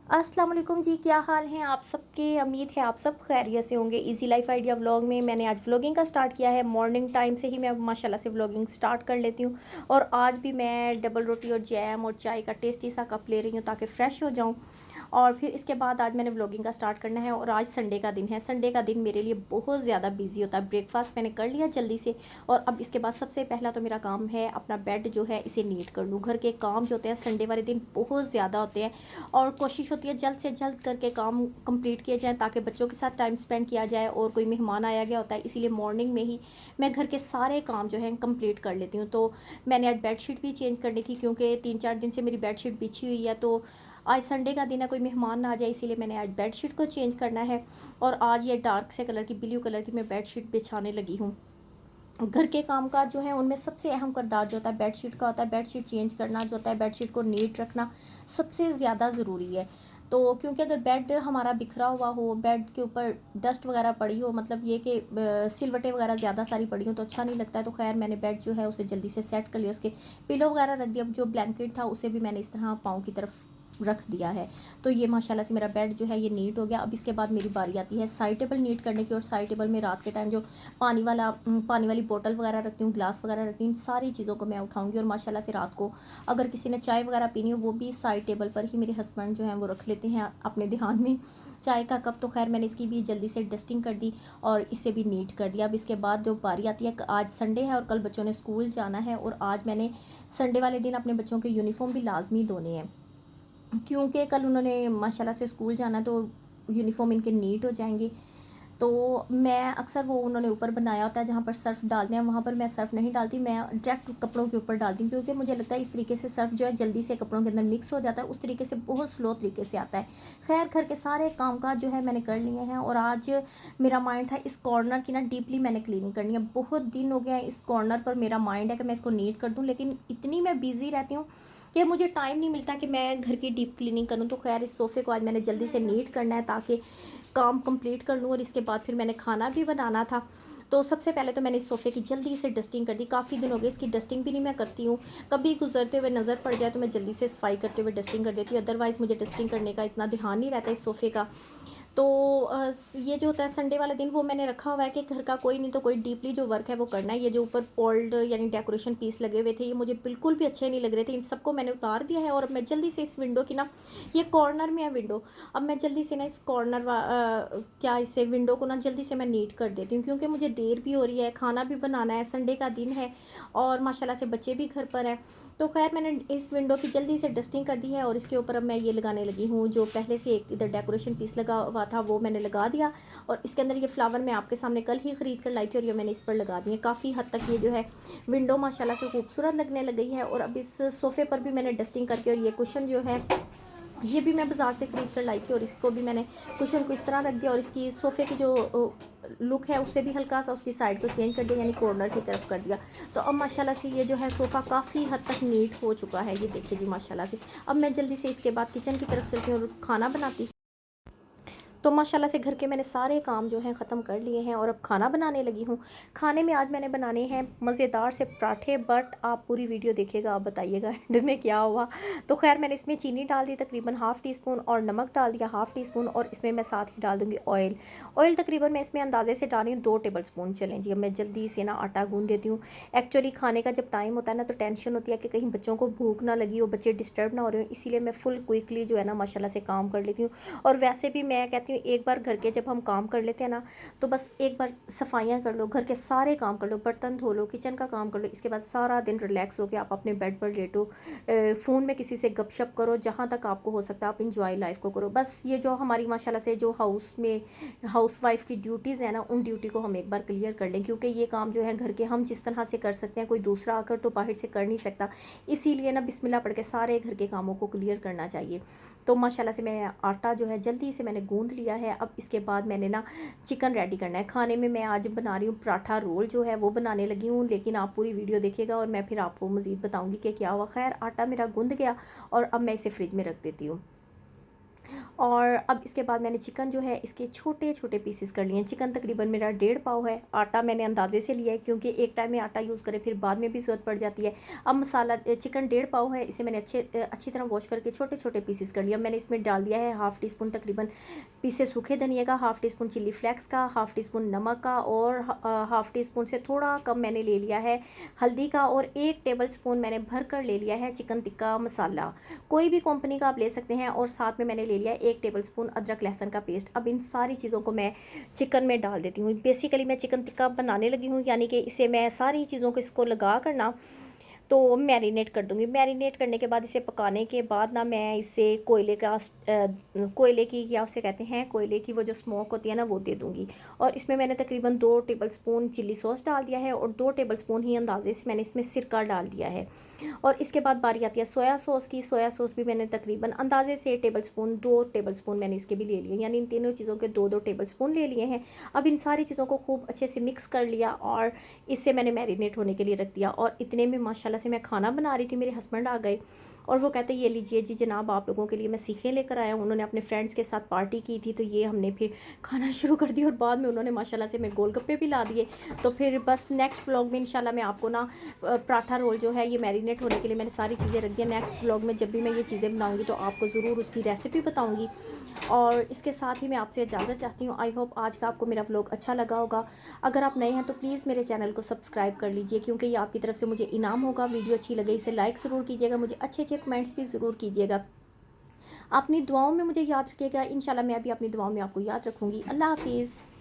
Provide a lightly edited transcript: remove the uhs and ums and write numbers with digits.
अस्सलाम वालेकुम जी, क्या हाल हैं आप सबके। उम्मीद है आप सब खैरियत से होंगे। इजी लाइफ आइडिया व्लॉग में मैंने आज व्लॉगिंग का स्टार्ट किया है। मॉर्निंग टाइम से ही मैं माशाल्लाह से व्लॉगिंग स्टार्ट कर लेती हूँ। और आज भी मैं डबल रोटी और जैम और चाय का टेस्टी सा कप ले रही हूँ ताकि फ़्रेश हो जाऊँ। और फिर इसके बाद आज मैंने व्लॉगिंग का स्टार्ट करना है। और आज संडे का दिन है। संडे का दिन मेरे लिए बहुत ज़्यादा बिजी होता है। ब्रेकफास्ट मैंने कर लिया जल्दी से। और अब इसके बाद सबसे पहला तो मेरा काम है अपना बेड जो है इसे नीट कर लूँ। घर के काम जो होते हैं संडे वाले दिन बहुत ज़्यादा होते हैं। और कोशिश होती है जल्द से जल्द करके काम कंप्लीट किए जाए ताकि बच्चों के साथ टाइम स्पेंड किया जाए। और कोई मेहमान आया गया होता है, इसीलिए मॉर्निंग में ही मैं घर के सारे काम जो हैं कंप्लीट कर लेती हूँ। तो मैंने आज बेडशीट भी चेंज करनी थी क्योंकि 3-4 दिन से मेरी बेडशीट बिछी हुई है। तो आज संडे का दिन है, कोई मेहमान ना आ जाए, इसीलिए मैंने आज बेडशीट को चेंज करना है। और आज ये डार्क से कलर की, ब्लू कलर की मैं बेडशीट बिछाने लगी हूँ। घर के कामकाज जो है उनमें सबसे अहम किरदार जो होता है बेडशीट का होता है। बेडशीट चेंज करना जो होता है, बेडशीट को नीट रखना सबसे ज़्यादा ज़रूरी है। तो क्योंकि अगर बेड हमारा बिखरा हुआ हो, बेड के ऊपर डस्ट वगैरह पड़ी हो, मतलब ये कि सिलवटें वगैरह ज़्यादा सारी पड़ी हो तो अच्छा नहीं लगता है। तो खैर मैंने बेड जो है उसे जल्दी से सेट कर लिया, उसके पिलो वगैरह रख दिया। जो ब्लैंकेट था उसे भी मैंने इस तरह पाँव की तरफ रख दिया है। तो ये माशाल्लाह से मेरा बेड जो है ये नीट हो गया। अब इसके बाद मेरी बारी आती है साइड टेबल नीट करने की। और साइड टेबल में रात के टाइम जो पानी वाली बोतल वगैरह रखती हूँ, ग्लास वगैरह रखती हूँ, इन सारी चीज़ों को मैं उठाऊँगी। और माशाल्लाह से रात को अगर किसी ने चाय वगैरह पीनी हो वो भी साइड टेबल पर ही मेरे हस्बैंड जो हैं वो रख लेते हैं अपने ध्यान में चाय का कप। तो खैर मैंने इसकी भी जल्दी से डस्टिंग कर दी और इसे भी नीट कर दिया। अब इसके बाद जो बारी आती है, आज संडे है और कल बच्चों ने स्कूल जाना है। और आज मैंने संडे वाले दिन अपने बच्चों के यूनिफॉर्म भी लाजमी धोने हैं क्योंकि कल उन्होंने माशाल्लाह से स्कूल जाना, तो यूनिफॉर्म इनके नीट हो जाएंगे। तो मैं अक्सर वो उन्होंने ऊपर बनाया होता है जहाँ पर सर्फ़ डालते हैं, वहाँ पर मैं सर्फ़ नहीं डालती, मैं डायरेक्ट कपड़ों के ऊपर डालती हूँ क्योंकि मुझे लगता है इस तरीके से सर्फ़ जो है जल्दी से कपड़ों के अंदर मिक्स हो जाता है, उस तरीके से बहुत स्लो तरीके से आता है। खैर घर के सारे कामकाज जो है मैंने कर लिए हैं। और आज मेरा माइंड था इस कॉर्नर की ना डीपली मैंने क्लीनिंग करनी है। बहुत दिन हो गया है इस कॉर्नर पर मेरा माइंड है कि मैं इसको नीट कर दूँ, लेकिन इतनी मैं बिज़ी रहती हूँ कि मुझे टाइम नहीं मिलता कि मैं घर की डीप क्लीनिंग करूँ। तो खैर इस सोफ़े को आज मैंने जल्दी से नीट करना है ताकि काम कंप्लीट कर लूँ। और इसके बाद फिर मैंने खाना भी बनाना था। तो सबसे पहले तो मैंने इस सोफ़े की जल्दी से डस्टिंग कर दी। काफ़ी दिन हो गए इसकी डस्टिंग भी नहीं मैं करती हूँ। कभी गुजरते हुए नज़र पड़ जाए तो मैं जल्दी से सफाई करते हुए डस्टिंग कर देती हूँ, अदरवाइज़ मुझे डस्टिंग करने का इतना ध्यान नहीं रहता इस सोफ़े का। तो ये जो होता है संडे वाले दिन वो मैंने रखा हुआ है कि घर का कोई नहीं तो कोई डीपली जो वर्क है वो करना है। ये जो ऊपर ओल्ड यानी डेकोरेशन पीस लगे हुए थे ये मुझे बिल्कुल भी अच्छे नहीं लग रहे थे, इन सबको मैंने उतार दिया है। और अब मैं जल्दी से इस विंडो की ना, ये कॉर्नर में है विंडो, अब मैं जल्दी से ना इस कॉर्नर क्या इसे विंडो को ना जल्दी से मैं नीट कर देती हूँ क्योंकि मुझे देर भी हो रही है, खाना भी बनाना है, संडे का दिन है और माशाल्लाह से बच्चे भी घर पर हैं। तो खैर मैंने इस विंडो की जल्दी से डस्टिंग कर दी है। और इसके ऊपर अब मैं ये लगाने लगी हूँ, जो पहले से एक इधर डेकोरेशन पीस लगा हुआ था वो मैंने लगा दिया। और इसके अंदर ये फ्लावर मैं आपके सामने कल ही ख़रीद कर लाई थी और ये मैंने इस पर लगा दिए। काफ़ी हद तक ये जो है विंडो माशाल्लाह से खूबसूरत लगने लग गई है। और अब इस सोफ़े पर भी मैंने डस्टिंग करके, और ये कुशन जो है ये भी मैं बाज़ार से ख़रीद कर लाई थी और इसको भी मैंने कुशन को इस तरह रख दिया। और इसकी सोफ़े की जो लुक है उससे भी हल्का सा उसकी साइड को चेंज कर दिया, यानी कॉर्नर की तरफ कर दिया। तो अब माशाल्लाह से ये जो है सोफ़ा काफ़ी हद तक नीट हो चुका है, ये देखिए जी माशाल्लाह से। अब मैं जल्दी से इसके बाद किचन की तरफ चलती हूँ और खाना बनाती। तो माशाल्लाह से घर के मैंने सारे काम जो हैं ख़त्म कर लिए हैं और अब खाना बनाने लगी हूँ। खाने में आज मैंने बनाने हैं मज़ेदार से पराठे, बट आप पूरी वीडियो देखिएगा, आप बताइएगा एंड में क्या हुआ। तो खैर मैंने इसमें चीनी डाल दी तकरीबन हाफ़ टी स्पून और नमक डाल दिया हाफ़ टी स्पून। और इसमें मैं साथ ही डाल दूँगी ऑयल। ऑयल तकरीबन मैं इसमें अंदाज़े से डाल रही हूँ 2 टेबल स्पून। चलें जी, अब मैं जल्दी से ना आटा गूँध देती हूँ। एक्चुअली खाने का जब टाइम होता है ना तो टेंशन होती है कि कहीं बच्चों को भूख ना लगी हो, बच्चे डिस्टर्ब ना हो रहे हो, इसीलिए मैं फुल क्विकली जो है ना माशाल्लाह से काम कर लेती हूँ। और वैसे भी मैं कहती हूँ एक बार घर के जब हम काम कर लेते हैं ना तो बस एक बार सफाइयाँ कर लो, घर के सारे काम कर लो, बर्तन धो लो, किचन का काम कर लो, इसके बाद सारा दिन रिलैक्स होकर आप अपने बेड पर लेटो, फ़ोन में किसी से गपशप करो, जहाँ तक आपको हो सकता है आप इंजॉय लाइफ को करो। बस ये जो हमारी माशाल्लाह से जो हाउस वाइफ की ड्यूटीज़ है ना, उन ड्यूटी को हम एक बार क्लियर कर लें क्योंकि ये काम जो है घर के हम जिस तरह से कर सकते हैं कोई दूसरा आकर तो बाहर से कर नहीं सकता। इसीलिए ना बिस्मिल्लाह पढ़ के सारे घर के कामों को क्लियर करना चाहिए। तो माशाल्लाह से मैं आटा जो है जल्दी से मैंने गूँध लिया है। अब इसके बाद मैंने ना चिकन रेडी करना है। खाने में मैं आज बना रही हूँ पराठा रोल जो है वो बनाने लगी हूँ, लेकिन आप पूरी वीडियो देखिएगा और मैं फिर आपको मज़ीद बताऊँगी कि क्या हुआ। खैर आटा मेरा गूँध गया और अब मैं इसे फ्रिज में रख देती हूँ। और अब इसके बाद मैंने चिकन जो है इसके छोटे छोटे पीसेस कर लिए हैं। चिकन तकरीबन मेरा 1.5 पाव है। आटा मैंने अंदाजे से लिया है क्योंकि एक टाइम में आटा यूज़ करें फिर बाद में भी ज़रूरत पड़ जाती है। अब मसाला चिकन 1.5 पाव है, इसे मैंने अच्छी तरह वॉश करके छोटे छोटे पीसेस कर लिया। मैंने इसमें डाल दिया है हाफ़ टी स्पून तकरीबन पीसे सूखे धनिया का, half tea spoon chilli flakes का, हाफ़ टी स्पून नमक का और हाफ़ टी स्पून से थोड़ा कम मैंने ले लिया है हल्दी का, और 1 टेबल स्पून मैंने भर कर ले लिया है चिकन टिक्का मसाला। कोई भी कंपनी का आप ले सकते हैं। और साथ में मैंने ले लिया है 1 टेबल स्पून अदरक लहसुन का पेस्ट। अब इन सारी चीज़ों को मैं चिकन में डाल देती हूँ। बेसिकली मैं चिकन टिक्का बनाने लगी हूँ, यानी कि इसे मैं सारी चीज़ों को इसको लगा कर ना तो मैरिनेट कर दूँगी। मैरिनेट करने के बाद इसे पकाने के बाद ना मैं इसे कोयले की, या उसे कहते हैं कोयले की वो जो स्मोक होती है ना, वो दे दूँगी। और इसमें मैंने तकरीबन 2 टेबल स्पून चिल्ली सॉस डाल दिया है और 2 टेबल स्पून ही अंदाजे से मैंने इसमें सिरका डाल दिया है। और इसके बाद बारी आती है सोया सॉस की। सोया सॉस भी मैंने तकरीबन अंदाजे से 2 टेबल स्पून मैंने इसके भी ले लिए, यानी इन तीनों चीज़ों के 2-2 टेबल स्पून ले लिए हैं। अब इन सारी चीज़ों को खूब अच्छे से मिक्स कर लिया और इसे मैंने मैरिनेट होने के लिए रख दिया। और इतने में माशाल्लाह से मैं खाना बना रही थी, मेरे हस्बैंड आ गए और वो कहते ये लीजिए जी जनाब, आप लोगों के लिए मैं सीखें लेकर आया हूँ। उन्होंने अपने फ्रेंड्स के साथ पार्टी की थी, तो ये हमने फिर खाना शुरू कर दिया और बाद में उन्होंने माशाल्लाह से मैं गोलगप्पे भी ला दिए। तो फिर बस नेक्स्ट व्लॉग में इंशाल्लाह मैं आपको ना पराठा रोल जो है ये मैरिनेट होने के लिए मैंने सारी चीज़ें रख दी। नेक्स्ट व्लॉग में जब भी मैं ये चीज़ें बनाऊँगी तो आपको ज़रूर उसकी रेसिपी बताऊँगी। और इसके साथ ही मैं आपसे इजाज़त चाहती हूँ। आई होप आज का आपको मेरा व्लॉग अच्छा लगा होगा। अगर आप नए हैं तो प्लीज़ मेरे चैनल को सब्सक्राइब कर लीजिए, क्योंकि ये आपकी तरफ से मुझे इनाम होगा। वीडियो अच्छी लगे इसे लाइक ज़रूर कीजिएगा, मुझे अच्छे अच्छे कमेंट्स भी ज़रूर कीजिएगा। अपनी दुआओं में मुझे याद रखिएगा। इंशाल्लाह मैं भी अपनी दुआओं में आपको याद रखूँगी। अल्लाह हाफिज़।